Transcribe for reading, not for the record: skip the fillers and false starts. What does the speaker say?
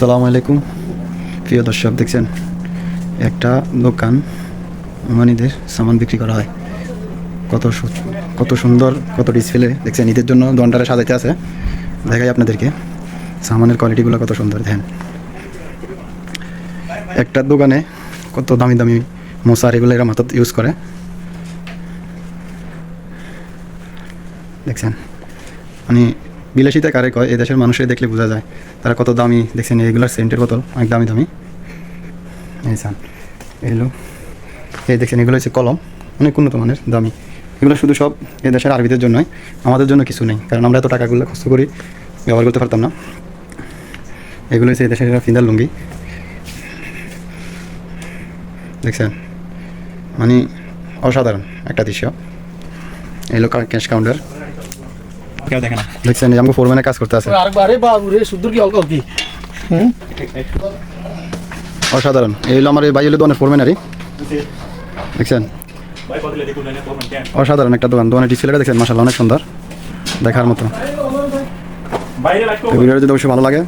আসসালামু আলাইকুম প্রিয় দর্শক, দেখছেন একটা দোকান ওমানিদের সামান বিক্রি করা হয়। কত সুন্দর, কত ডিসপ্লে দেখছেন। ঈদের জন্য দোকানটারে সাজাইতে আছে। দেখাই আপনাদেরকে সামানের কোয়ালিটিগুলো কত সুন্দর। দেখেন একটা দোকানে কত দামি দামি মশার এগুলো এরা মাথাত ইউজ করে। দেখছেন মানে বিলাসিতা কারে কয়, এই দেশের মানুষের দেখলে বোঝা যায় তারা কত দামি। দেখছেন এগুলার সেন্টের বোতল অনেক দামি দামি। এই সান এগুলো, এই দেখছেন এগুলো হচ্ছে কলম, অনেক উন্নত মানের দামি। এগুলো শুধু সব এই দেশের আরবিদের জন্যই, আমাদের জন্য কিছু নেই, কারণ আমরা এত টাকাগুলো খরচ করি ব্যবহার করতে পারতাম না। এগুলো হচ্ছে এই দেশের ফিন্দার লুঙ্গি। দেখছেন মানে অসাধারণ একটা দৃশ্য। এগুলো ক্যাশ কাউন্টার। কেউ দেখে না। দেখছেন এই আমাকে ফোরম্যানের কাজ করতে আছে। অসাধারণ। এই হলো আমার এই ভাই হলো দোকানের ফোরম্যানারই। দেখছেন অসাধারণ একটা দোকান। দোকানের ডিসপ্লেটা দেখছেন মাশাআল্লাহ অনেক সুন্দর, দেখার মতো। ভিডিওটা যদি অবশ্যই ভালো লাগে